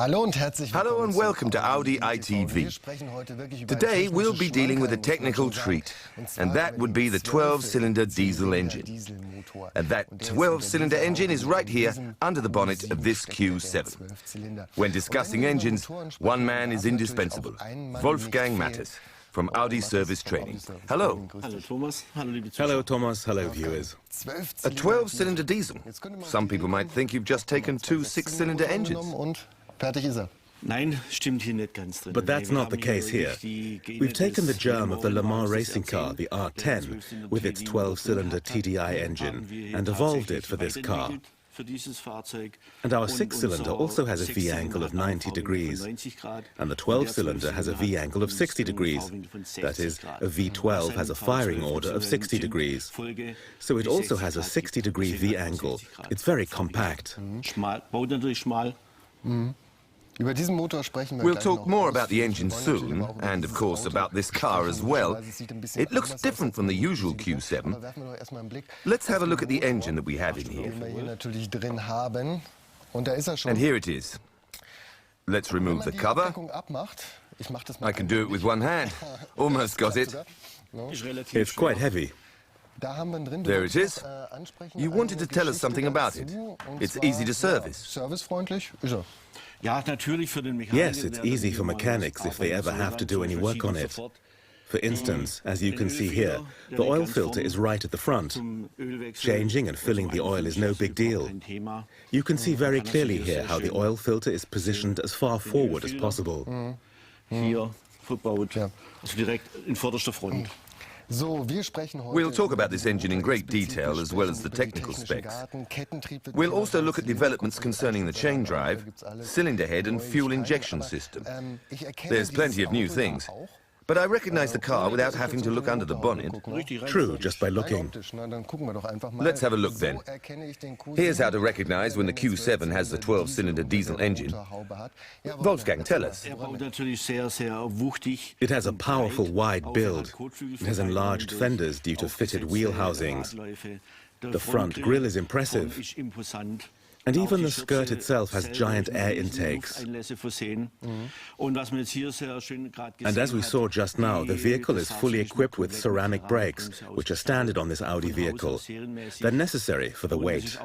Hello and welcome to Audi ITV. Today we'll be dealing with a technical treat, and that would be the 12-cylinder diesel engine. And that 12-cylinder engine is right here under the bonnet of this Q7. When discussing engines, one man is indispensable, Wolfgang Mattes from Audi Service Training. Hello. Hello, Thomas. Hello, Thomas. Hello, viewers. A 12-cylinder diesel. Some people might think you've just taken two 6-cylinder engines. But that's not the case here. We've taken the germ of the Le Mans racing car, the R10, with its 12-cylinder TDI engine, and evolved it for this car. And our 6-cylinder also has a V-angle of 90 degrees, and the 12-cylinder has a V-angle of 60 degrees. That is, a V12 has a firing order of 60 degrees. So it also has a 60-degree V-angle. It's very compact. We'll talk more about the engine soon, and of course about this car as well. It looks different from the usual Q7. Let's have a look at the engine that we have in here. And here it is. Let's remove the cover. I can do it with one hand. Almost got it. It's quite heavy. There it is. You wanted to tell us something about it. It's easy to service. Yes, it's easy for mechanics if they ever have to do any work on it. For instance, as you can see here, the oil filter is right at the front. Changing and filling the oil is no big deal. You can see very clearly here how the oil filter is positioned as far forward as possible. We'll talk about this engine in great detail, as well as the technical specs. We'll also look at developments concerning the chain drive, cylinder head and fuel injection system. There's plenty of new things. But I recognize the car without having to look under the bonnet. True, just by looking. Let's have a look then. Here's how to recognize when the Q7 has the 12-cylinder diesel engine. Wolfgang, tell us. It has a powerful wide build. It has enlarged fenders due to fitted wheel housings. The front grille is impressive. And even the skirt itself has giant air intakes. And as we saw just now, the vehicle is fully equipped with ceramic brakes, which are standard on this Audi vehicle. They're necessary for the weight.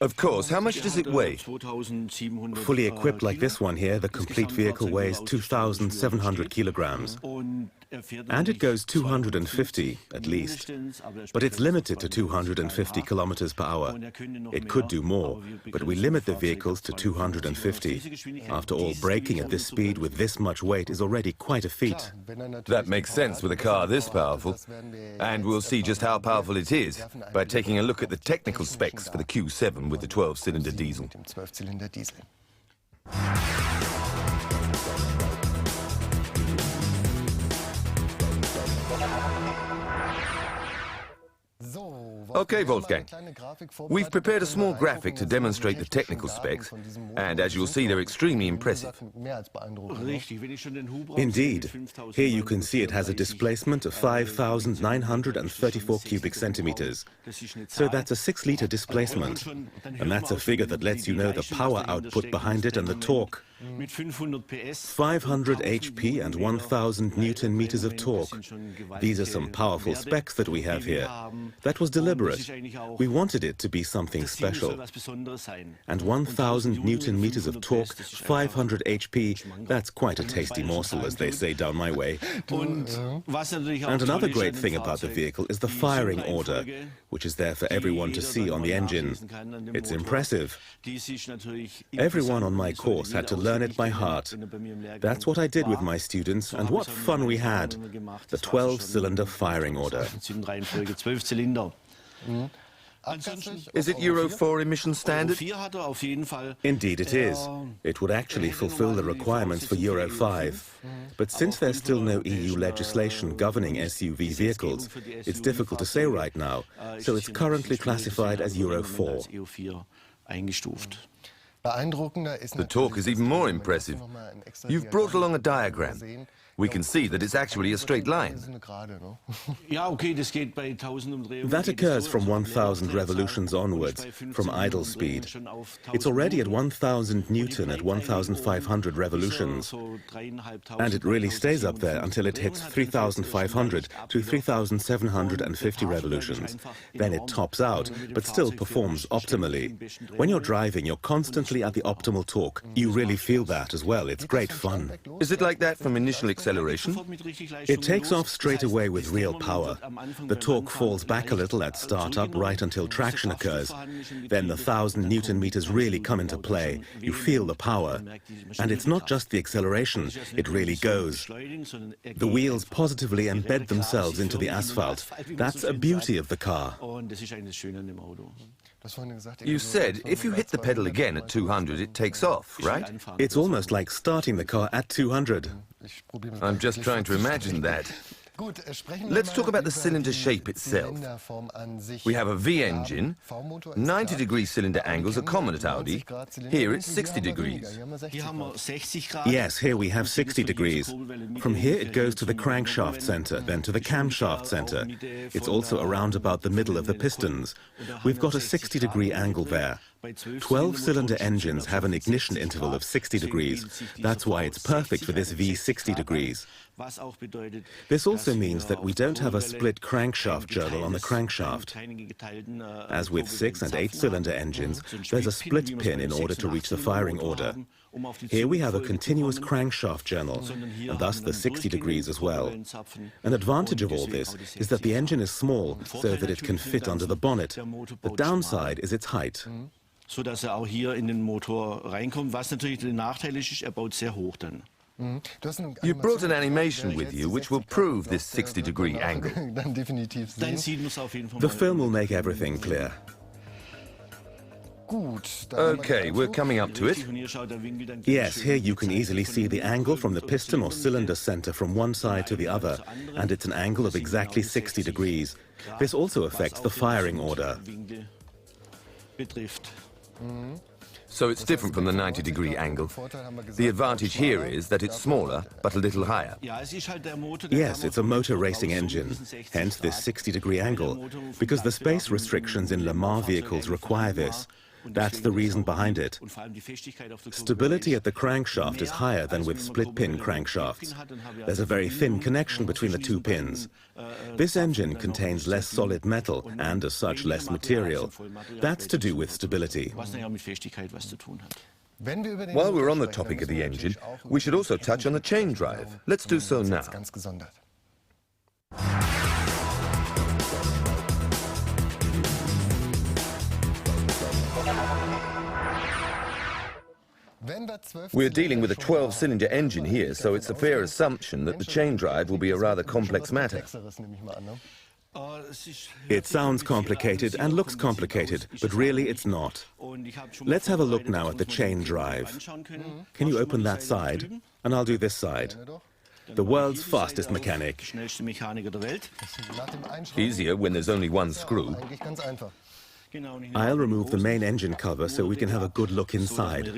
Of course, how much does it weigh? Fully equipped like this one here, the complete vehicle weighs 2,700 kilograms. And it goes 250, at least. But it's limited to 250 kilometers per hour. It could do more, but we limit the vehicles to 250. After all, braking at this speed with this much weight is already quite a feat. That makes sense with a car this powerful. And we'll see just how powerful it is by taking a look at the technical specs for the Q7 with the 12-cylinder diesel. Okay, Wolfgang. We've prepared a small graphic to demonstrate the technical specs, and as you'll see, they're extremely impressive. Indeed. Here you can see it has a displacement of 5,934 cubic centimeters. So that's a 6-liter displacement. And that's a figure that lets you know the power output behind it and the torque. 500 HP and 1,000 Newton meters of torque. These are some powerful specs that we have here. That was deliberate. We wanted it to be something special. And 1,000 Newton meters of torque, 500 HP, that's quite a tasty morsel, as they say down my way. And another great thing about the vehicle is the firing order, which is there for everyone to see on the engine. It's impressive. Everyone on my course had to learn it by heart. That's what I did with my students, and what fun we had. The 12-cylinder firing order. Is it Euro 4 emission standard? Indeed it is. It would actually fulfill the requirements for Euro 5. But since there's still no EU legislation governing SUV vehicles, it's difficult to say right now, so it's currently classified as Euro 4. The torque is even more impressive. You've brought along a diagram. We can see that it's actually a straight line. That occurs from 1,000 revolutions onwards, from idle speed. It's already at 1,000 Newton at 1,500 revolutions. And it really stays up there until it hits 3,500 to 3,750 revolutions. Then it tops out, but still performs optimally. When you're driving, you're constantly at the optimal torque. You really feel that as well. It's great fun. Is it like that from initial acceleration? It takes off straight away with real power. The torque falls back a little at startup right until traction occurs. Then the 1,000 Newton meters really come into play. You feel the power. And it's not just the acceleration, it really goes. The wheels positively embed themselves into the asphalt. That's a beauty of the car. You said if you hit the pedal again at 200, it takes off, right? It's almost like starting the car at 200. I'm just trying to imagine that. Let's talk about the cylinder shape itself. We have a V engine. 90-degree cylinder angles are common at Audi. Here it's 60 degrees. Yes, here we have 60 degrees. From here it goes to the crankshaft center, then to the camshaft center. It's also around about the middle of the pistons. We've got a 60-degree angle there. 12-cylinder engines have an ignition interval of 60 degrees. That's why it's perfect for this V 60 degrees. This also means that we don't have a split crankshaft journal on the crankshaft. As with 6- and 8-cylinder engines, there's a split pin in order to reach the firing order. Here we have a continuous crankshaft journal, and thus the 60 degrees as well. An advantage of all this is that the engine is small, so that it can fit under the bonnet. The downside is its height. Sodass auch hier in den Motor reinkommt, was natürlich der Nachteil ist, baut sehr hoch dann. You brought an animation with you which will prove this 60-degree angle. The film will make everything clear. Okay, we're coming up to it. Yes, here you can easily see the angle from the piston or cylinder center from one side to the other, and it's an angle of exactly 60 degrees. This also affects the firing order. So it's different from the 90-degree angle. The advantage here is that it's smaller, but a little higher. Yes, it's a motor racing engine, hence this 60-degree angle, because the space restrictions in Le Mans vehicles require this. That's the reason behind it. Stability at the crankshaft is higher than with split-pin crankshafts. There's a very thin connection between the two pins. This engine contains less solid metal and, as such, less material. That's to do with stability. While we're on the topic of the engine, we should also touch on the chain drive. Let's do so now. We're dealing with a 12-cylinder engine here, so it's a fair assumption that the chain drive will be a rather complex matter. It sounds complicated and looks complicated, but really it's not. Let's have a look now at the chain drive. Can you open that side? And I'll do this side. The world's fastest mechanic. Easier when there's only one screw. I'll remove the main engine cover so we can have a good look inside.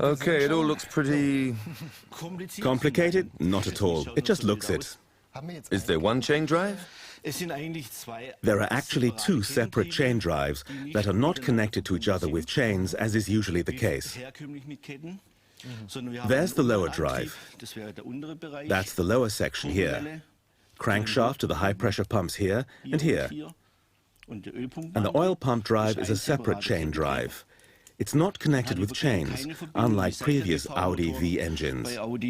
Okay, it all looks pretty... Complicated? Not at all. It just looks it. Is there one chain drive? There are actually two separate chain drives that are not connected to each other with chains, as is usually the case. There's the lower drive. That's the lower section here. Crankshaft to the high-pressure pumps here and here. And the oil pump drive is a separate chain drive. It's not connected with chains, unlike previous Audi V engines. Up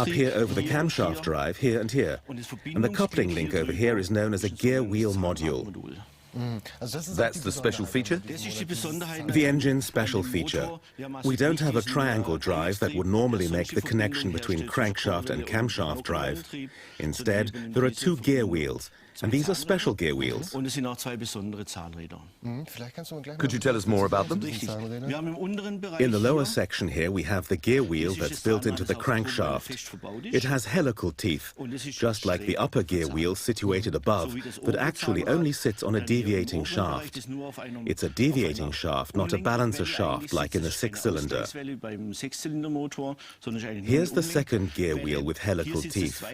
here over the camshaft drive, here and here. And the coupling link over here is known as a gear wheel module. That's the special feature? The engine's special feature. We don't have a triangle drive that would normally make the connection between crankshaft and camshaft drive. Instead, there are two gear wheels. And these are special gear wheels. Und es sind auch zwei besondere Zahnräder. Could you tell us more about them? Richtig. Wir haben im unteren Bereich In the lower hier section here, we have the gear wheel that's built into the crankshaft. It has helical teeth, just like the upper gear wheel situated above, but actually only sits on a deviating shaft. It's a deviating shaft, not a balancer shaft like in the six-cylinder. Here's the second gear wheel with helical teeth.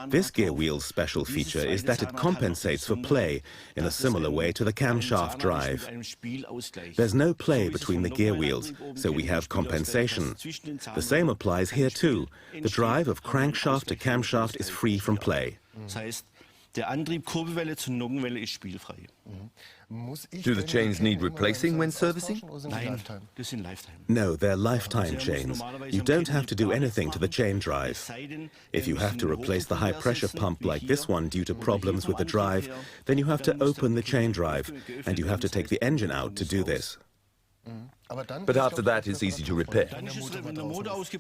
This gear wheel's special feature is that it compensates for play in a similar way to the camshaft drive. There's no play between the gear wheels, so we have compensation. The same applies here too. The drive of crankshaft to camshaft is free from play. Das heißt, der Antrieb Kurbelwelle zu Nockenwelle ist spielfrei. Do the chains need replacing when servicing? Nein, das sind Lifetime. No, they're lifetime chains. You don't have to do anything to the chain drive. If you have to replace the high-pressure pump like this one due to problems with the drive, then you have to open the chain drive, and you have to take the engine out to do this. But after that, it's easy to repair.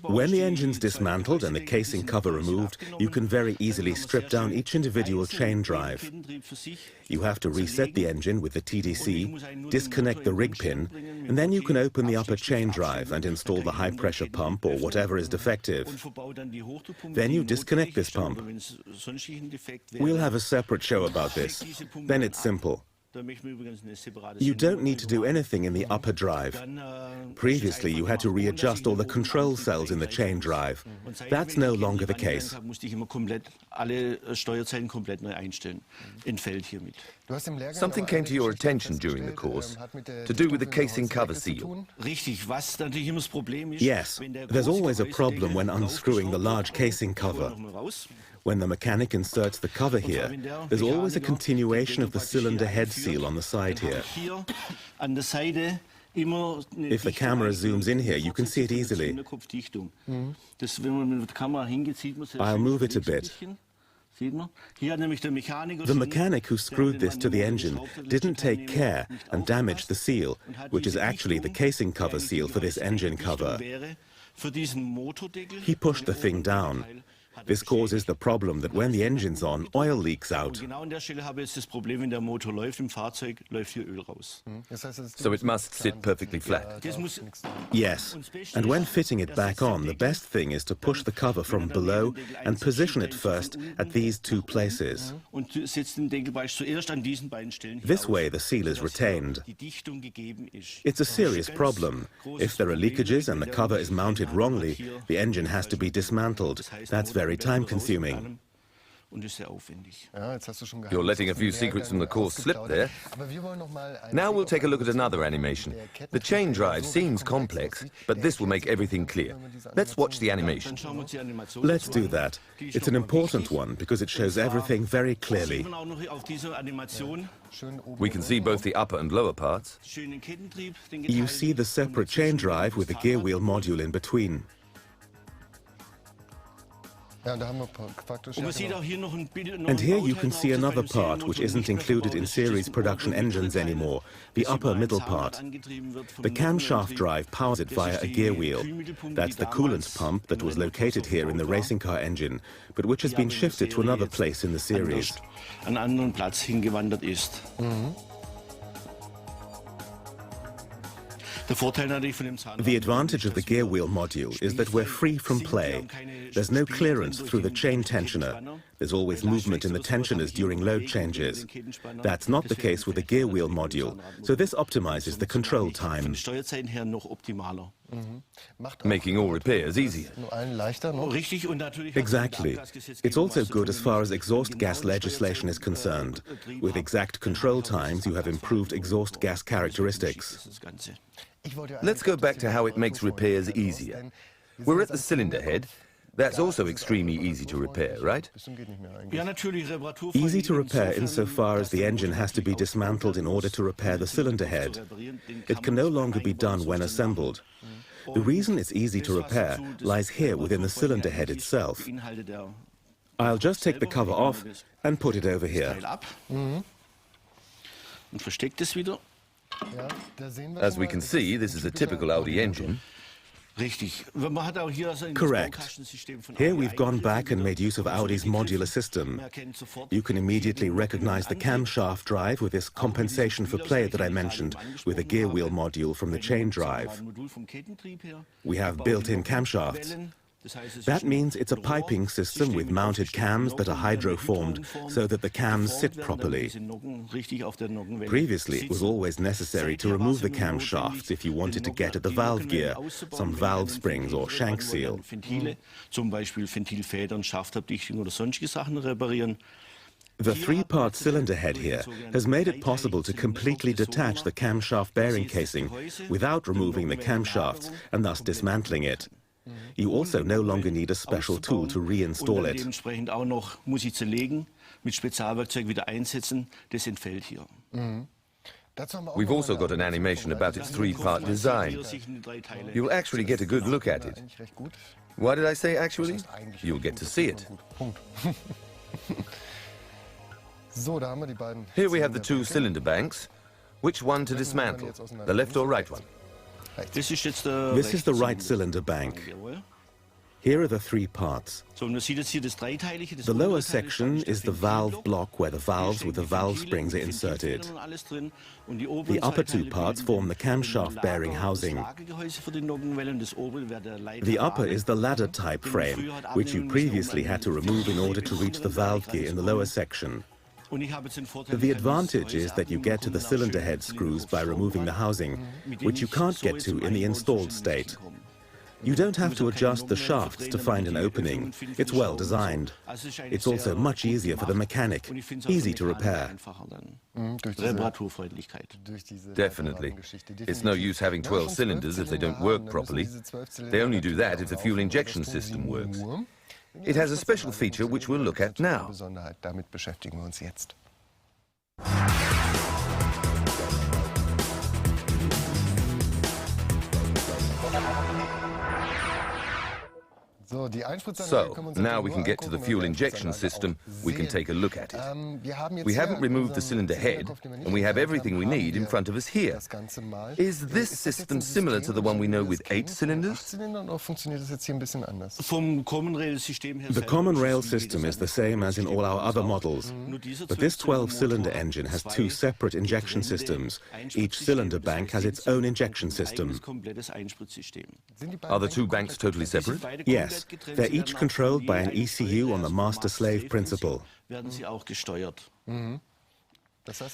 When the engine's dismantled and the casing cover removed, you can very easily strip down each individual chain drive. You have to reset the engine with the TDC, disconnect the rig pin, and then you can open the upper chain drive and install the high-pressure pump or whatever is defective. Then you disconnect this pump. We'll have a separate show about this. Then it's simple. You don't need to do anything in the upper drive. Previously, you had to readjust all the control cells in the chain drive. That's no longer the case. Something came to your attention during the course to do with the casing cover seal. Yes, there's always a problem when unscrewing the large casing cover. When the mechanic inserts the cover here, there's always a continuation of the cylinder head seal on the side here. If the camera zooms in here, you can see it easily. I'll move it a bit. The mechanic who screwed this to the engine didn't take care and damaged the seal, which is actually the casing cover seal for this engine cover. He pushed the thing down. This causes the problem that when the engine's on, oil leaks out. So it must sit perfectly flat. Yes, and when fitting it back on, the best thing is to push the cover from below and position it first at these two places. This way the seal is retained. It's a serious problem. If there are leakages and the cover is mounted wrongly, the engine has to be dismantled. That's very time-consuming. You're letting a few secrets from the course slip there. Now we'll take a look at another animation. The chain drive seems complex, but this will make everything clear. Let's watch the animation. Let's do that. It's an important one because it shows everything very clearly. We can see both the upper and lower parts. You see the separate chain drive with the gear wheel module in between. And here you can see another part which isn't included in series production engines anymore, the upper middle part. The camshaft drive powers it via a gear wheel. That's the coolant pump that was located here in the racing car engine, but which has been shifted to another place in the series. The advantage of the gear wheel module is that we're free from play. There's no clearance through the chain tensioner. There's always movement in the tensioners during load changes. That's not the case with the gear wheel module, so this optimizes the control time. Making all repairs easier. Exactly. It's also good as far as exhaust gas legislation is concerned. With exact control times, you have improved exhaust gas characteristics. Let's go back to how it makes repairs easier. We're at the cylinder head. That's also extremely easy to repair, right? Easy to repair insofar as the engine has to be dismantled in order to repair the cylinder head. It can no longer be done when assembled. The reason it's easy to repair lies here within the cylinder head itself. I'll just take the cover off and put it over here. As we can see, this is a typical Audi engine. Correct. Here we've gone back and made use of Audi's modular system. You can immediately recognize the camshaft drive with this compensation for play that I mentioned, with a gear wheel module from the chain drive. We have built-in camshafts. That means it's a piping system with mounted cams that are hydroformed so that the cams sit properly. Previously, it was always necessary to remove the camshafts if you wanted to get at the valve gear, some valve springs or shank seal. The three-part cylinder head here has made it possible to completely detach the camshaft bearing casing without removing the camshafts and thus dismantling it. You also no longer need a special tool to reinstall it. We've also got an animation about its three-part design. You'll actually get a good look at it. Why did I say actually? You'll get to see it. Here we have the two cylinder banks. Which one to dismantle, the left or right one? This is the right cylinder bank. Here are the three parts. The lower section is the valve block where the valves with the valve springs are inserted. The upper two parts form the camshaft bearing housing. The upper is the ladder type frame, which you previously had to remove in order to reach the valve gear in the lower section. The advantage is that you get to the cylinder head screws by removing the housing, which you can't get to in the installed state. You don't have to adjust the shafts to find an opening. It's well designed. It's also much easier for the mechanic, easy to repair. Definitely. It's no use having 12 cylinders if they don't work properly. They only do that if the fuel injection system works. It has a special feature which we'll look at now. So, now we can get to the fuel injection system. We can take a look at it. We haven't removed the cylinder head, and we have everything we need in front of us here. Is this system similar to the one we know with 8 cylinders? The common rail system is the same as in all our other models, but this 12-cylinder engine has two separate injection systems. Each cylinder bank has its own injection system. Are the two banks totally separate? Yes. They're each controlled by an ECU on the master-slave principle.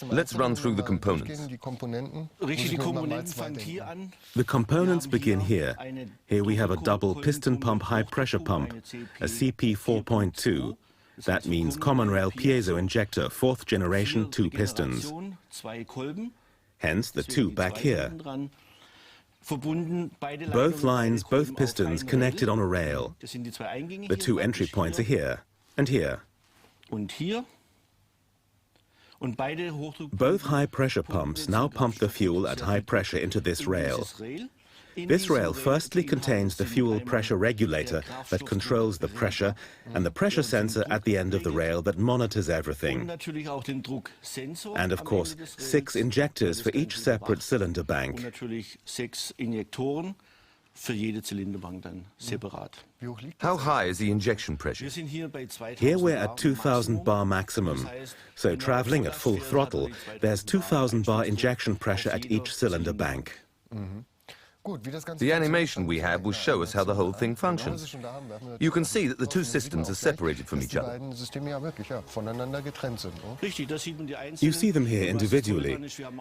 Let's run through the components. The components begin here. Here we have a double piston pump high-pressure pump, a CP 4.2. That means common rail piezo injector, 4th generation, 2 pistons. Hence the two back here. Both lines, both pistons connected on a rail. The two entry points are here and here. Both high-pressure pumps now pump the fuel at high pressure into this rail. This rail firstly contains the fuel pressure regulator that controls the pressure and the pressure sensor at the end of the rail that monitors everything. And of course, 6 injectors for each separate cylinder bank. How high is the injection pressure? Here we're at 2,000 bar maximum. So traveling at full throttle, there's 2,000 bar injection pressure at each cylinder bank. The animation we have will show us how the whole thing functions. You can see that the two systems are separated from each other. You see them here individually.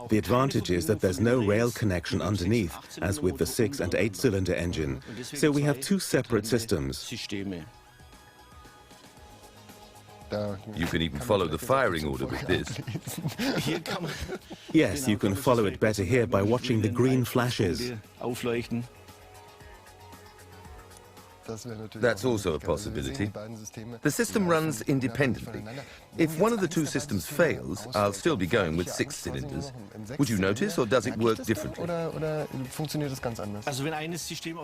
The advantage is that there's no rail connection underneath, as with the 6- and 8-cylinder engine. So we have two separate systems. You can even follow the firing order with this. Yes, you can follow it better here by watching the green flashes. That's also a possibility. The system runs independently. If one of the two systems fails, I'll still be going with 6 cylinders. Would you notice, or does it work differently?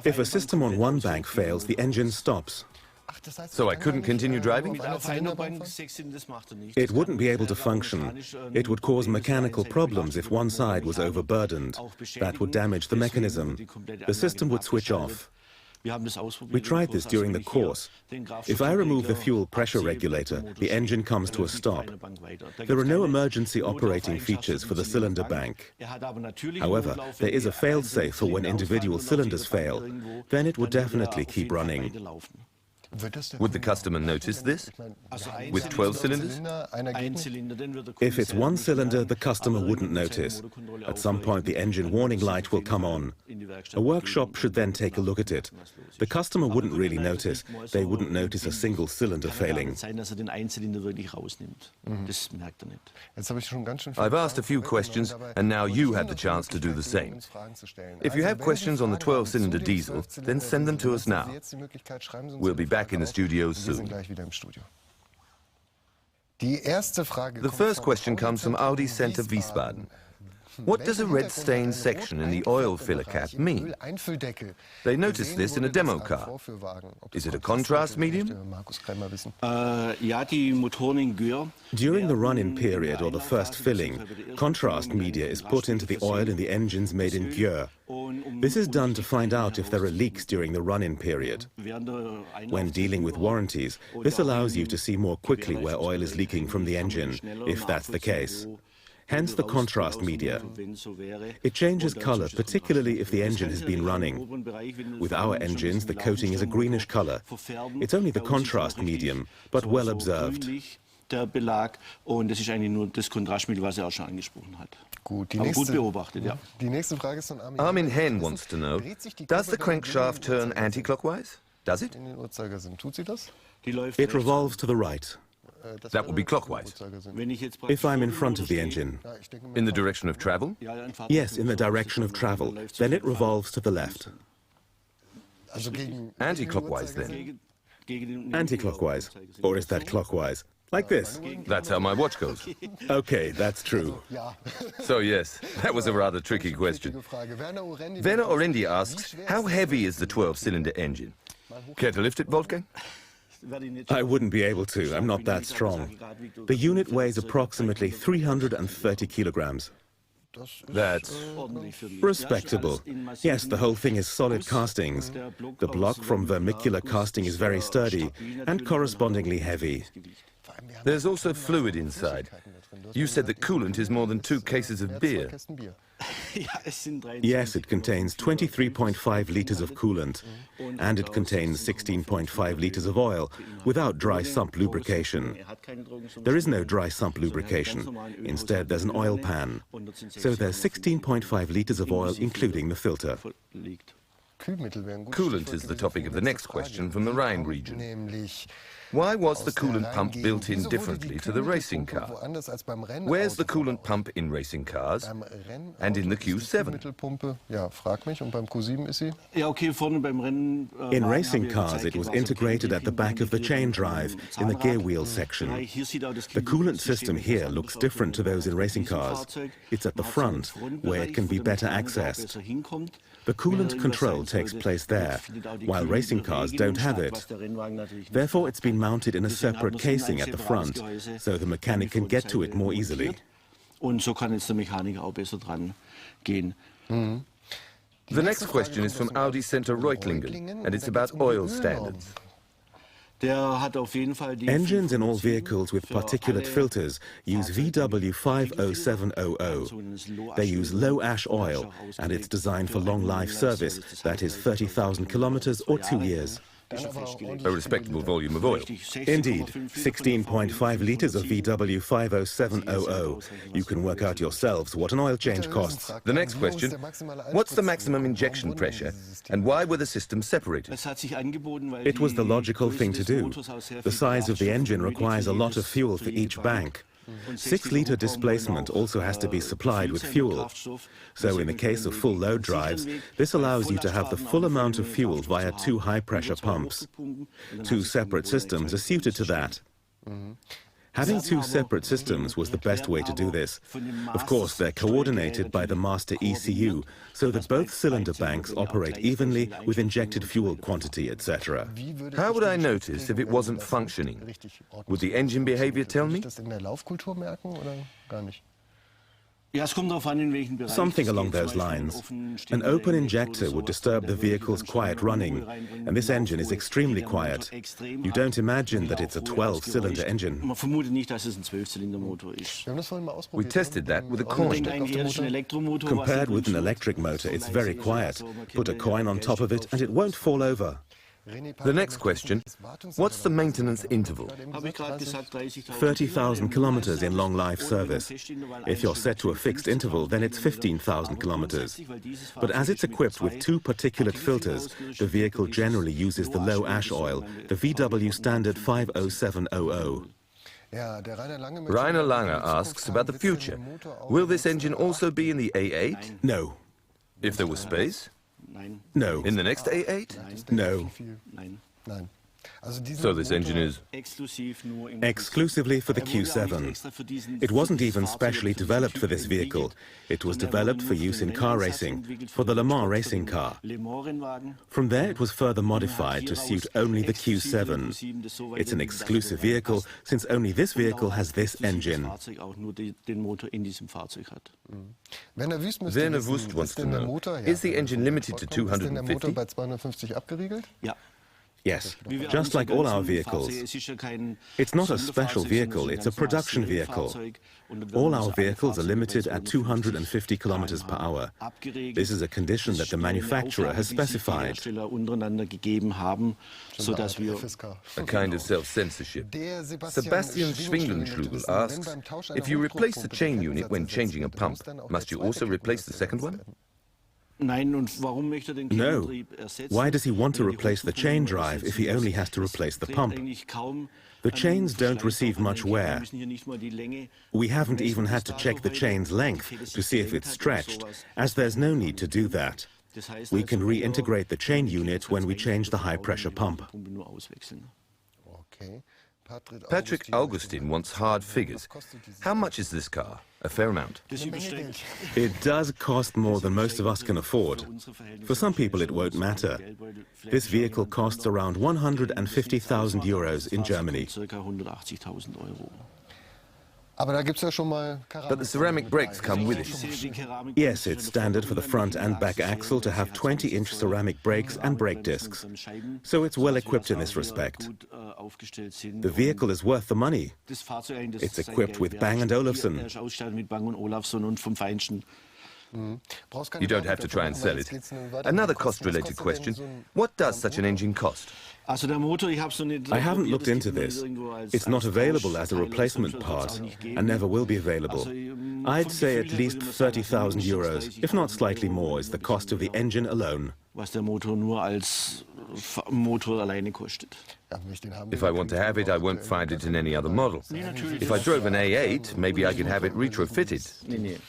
If a system on one bank fails, the engine stops. So I couldn't continue driving? It wouldn't be able to function. It would cause mechanical problems if one side was overburdened. That would damage the mechanism. The system would switch off. We tried this during the course. If I remove the fuel pressure regulator, the engine comes to a stop. There are no emergency operating features for the cylinder bank. However, there is a fail-safe for when individual cylinders fail. Then it would definitely keep running. Would the customer notice this? With 12 cylinders? If it's one cylinder, the customer wouldn't notice. At some point, the engine warning light will come on. A workshop should then take a look at it. The customer wouldn't really notice. They wouldn't notice a single cylinder failing. I've asked a few questions, and now you have the chance to do the same. If you have questions on the 12-cylinder diesel, then send them to us now. We'll be back in the studio soon. The first question comes from Audi Center Wiesbaden. What does a red stained section in the oil filler cap mean? They noticed this in a demo car. Is it a contrast medium? During the run-in period or the first filling, contrast media is put into the oil in the engines made in Győr. This is done to find out if there are leaks during the run-in period. When dealing with warranties, this allows you to see more quickly where oil is leaking from the engine, if that's the case. Hence the contrast media. It changes color, particularly if the engine has been running. With our engines, the coating is a greenish color. It's only the contrast medium, but well observed. Der Belag, und das ist eigentlich nur das Kontrastmittel, was er auch schon angesprochen hat. Aber gut beobachtet, ja. Armin Henn wants to know, does the crankshaft turn anti-clockwise? Does it? It revolves to the right. That would be clockwise. If I'm in front of the engine. In the direction of travel? Yes, in the direction of travel. Then it revolves to the left. Anti-clockwise, then? Anti-clockwise. Or is that clockwise? Like this. That's how my watch goes. Okay, that's true. So yes, that was a rather tricky question. Werner Orendi asks, how heavy is the 12-cylinder engine? Care to lift it, Wolfgang? I wouldn't be able to. I'm not that strong. The unit weighs approximately 330 kilograms. That's respectable. Yes, the whole thing is solid castings. The block from vermicular casting is very sturdy and correspondingly heavy. There's also fluid inside. You said that coolant is more than 2 cases of beer. Yes, it contains 23.5 liters of coolant, and it contains 16.5 liters of oil without dry sump lubrication. There is no dry sump lubrication. Instead, there's an oil pan. So there's 16.5 liters of oil, including the filter. Coolant is the topic of the next question from the Rhine region. Why was the coolant pump built in differently to the racing car? Where's the coolant pump in racing cars and in the Q7? In racing cars, it was integrated at the back of the chain drive in the gear wheel section. The coolant system here looks different to those in racing cars. It's at the front, where it can be better accessed. The coolant control takes place there, while racing cars don't have it. Therefore, it's been mounted in a separate casing at the front, so the mechanic can get to it more easily. The next question is from Audi Center Reutlingen, and it's about oil standards. Engines in all vehicles with particulate filters use VW50700. They use low ash oil, and it's designed for long life service, that is 30,000 kilometers or 2 years. A respectable volume of oil. Indeed, 16.5 liters of VW50700. You can work out yourselves what an oil change costs. The next question, what's the maximum injection pressure and why were the systems separated? It was the logical thing to do. The size of the engine requires a lot of fuel for each bank. 6-liter displacement also has to be supplied with fuel. So in the case of full load drives, this allows you to have the full amount of fuel via 2 high-pressure pumps. 2 separate systems are suited to that. Having 2 separate systems was the best way to do this. Of course, they're coordinated by the master ECU, so that both cylinder banks operate evenly with injected fuel quantity, etc. How would I notice if it wasn't functioning? Would the engine behavior tell me? Something along those lines. An open injector would disturb the vehicle's quiet running, and this engine is extremely quiet. You don't imagine that it's a 12-cylinder engine. We tested that with a coin. Compared with an electric motor, it's very quiet. Put a coin on top of it and it won't fall over. The next question, what's the maintenance interval? 30,000 kilometers in long life service. If you're set to a fixed interval, then it's 15,000 kilometers. But as it's equipped with 2 particulate filters, the vehicle generally uses the low ash oil, the VW standard 50700. Rainer Lange asks about the future. Will this engine also be in the A8? No. If there was space? No. In the next A8? No. So this engine is exclusively for the Q7. It wasn't even specially developed for this vehicle. It was developed for use in car racing, for the Le Mans racing car. From there it was further modified to suit only the Q7. It's an exclusive vehicle, since only this vehicle has this engine. Werner Wust wants to know, is the engine limited to 250? Yes, just like all our vehicles. It's not a special vehicle, it's a production vehicle. All our vehicles are limited at 250 kilometers per hour. This is a condition that the manufacturer has specified. A kind of self-censorship. Sebastian Schwingenschlugel asks, if you replace the chain unit when changing a pump, must you also replace the second one? No. Why does he want to replace the chain drive if he only has to replace the pump? The chains don't receive much wear. We haven't even had to check the chain's length to see if it's stretched, as there's no need to do that. We can reintegrate the chain unit when we change the high-pressure pump. Patrick Augustin wants hard figures. How much is this car? A fair amount. It does cost more than most of us can afford. For some people it won't matter. This vehicle costs around 150,000 euros in Germany. But the ceramic brakes come with it. Yes, it's standard for the front and back axle to have 20-inch ceramic brakes and brake discs. So it's well equipped in this respect. The vehicle is worth the money. It's equipped with Bang & Olufsen. You don't have to try and sell it. Another cost-related question, what does such an engine cost? I haven't looked into this. It's not available as a replacement part and never will be available. I'd say at least 30,000 euros, if not slightly more, is the cost of the engine alone. If I want to have it, I won't find it in any other model. If I drove an A8, maybe I could have it retrofitted.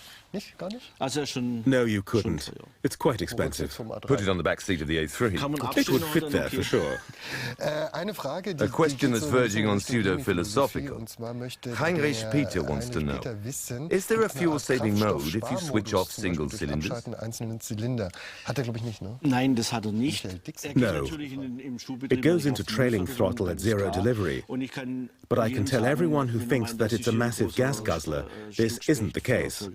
No, you couldn't. It's quite expensive. Put it on the back seat of the A3. It would fit there for sure. A question that's verging on pseudo-philosophical. Heinrich Peter wants to know, is there a fuel-saving mode if you switch off single cylinders? No. It goes into trailing throttle at 0 delivery. But I can tell everyone who thinks that it's a massive gas guzzler, this isn't the case.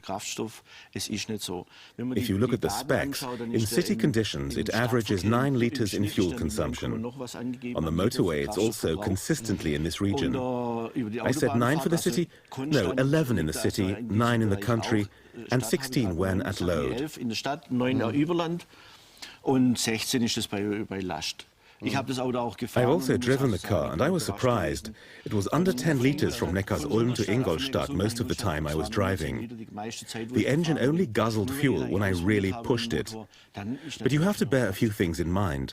If you look at the specs, in city conditions it averages 9 liters in fuel consumption. On the motorway it's also consistently in this region. I said 9 for the city? No, 11 in the city, 9 in the country, and 16 when at load. I've also driven the car, and I was surprised. It was under 10 liters from Neckarsulm to Ingolstadt most of the time I was driving. The engine only guzzled fuel when I really pushed it. But you have to bear a few things in mind.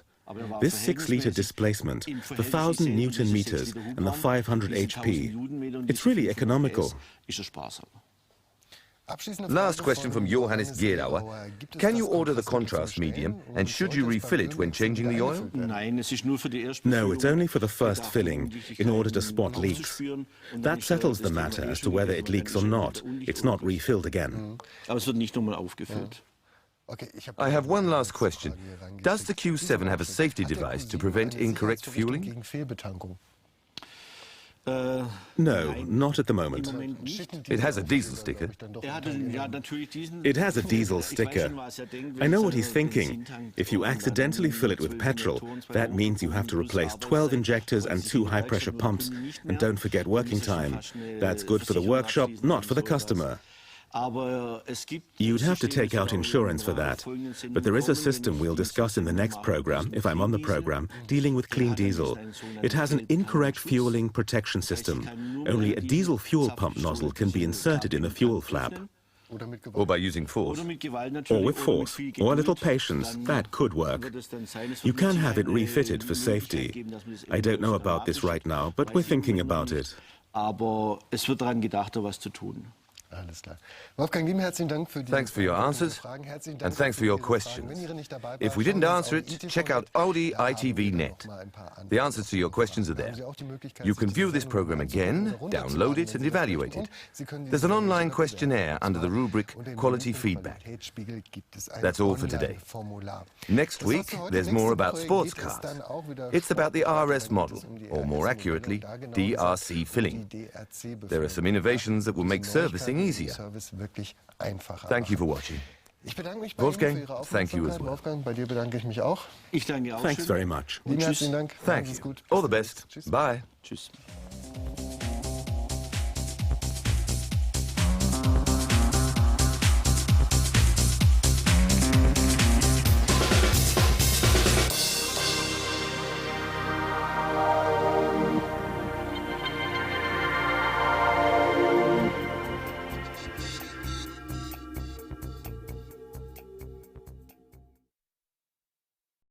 This 6-liter displacement, the 1,000 Newton meters, and the 500 HP, it's really economical. Last question from Johannes Gerauer. Can you order the contrast medium, and should you refill it when changing the oil? No, it's only for the first filling, in order to spot leaks. That settles the matter as to whether it leaks or not. It's not refilled again. I have one last question. Does the Q7 have a safety device to prevent incorrect fueling? No, not at the moment. It has a diesel sticker. It has a diesel sticker. I know what he's thinking. If you accidentally fill it with petrol, that means you have to replace 12 injectors and 2 high-pressure pumps. And don't forget working time. That's good for the workshop, not for the customer. You'd have to take out insurance for that. But there is a system we'll discuss in the next program, if I'm on the program, dealing with clean diesel. It has an incorrect fueling protection system. Only a diesel fuel pump nozzle can be inserted in the fuel flap. Or by using force. Or with force, or a little patience. That could work. You can have it refitted for safety. I don't know about this right now, but we're thinking about it. Thanks for your answers, and thanks for your questions. If we didn't answer it, check out Audi ITV Net. The answers to your questions are there. You can view this program again, download it and evaluate it. There's an online questionnaire under the rubric Quality Feedback. That's all for today. Next week, there's more about sports cars. It's about the RS model, or more accurately, DRC filling. There are some innovations that will make servicing easier. Thank you for watching. Wolfgang, thank you as well. Thanks very much. Thank you. All the best. Bye. Tschüss.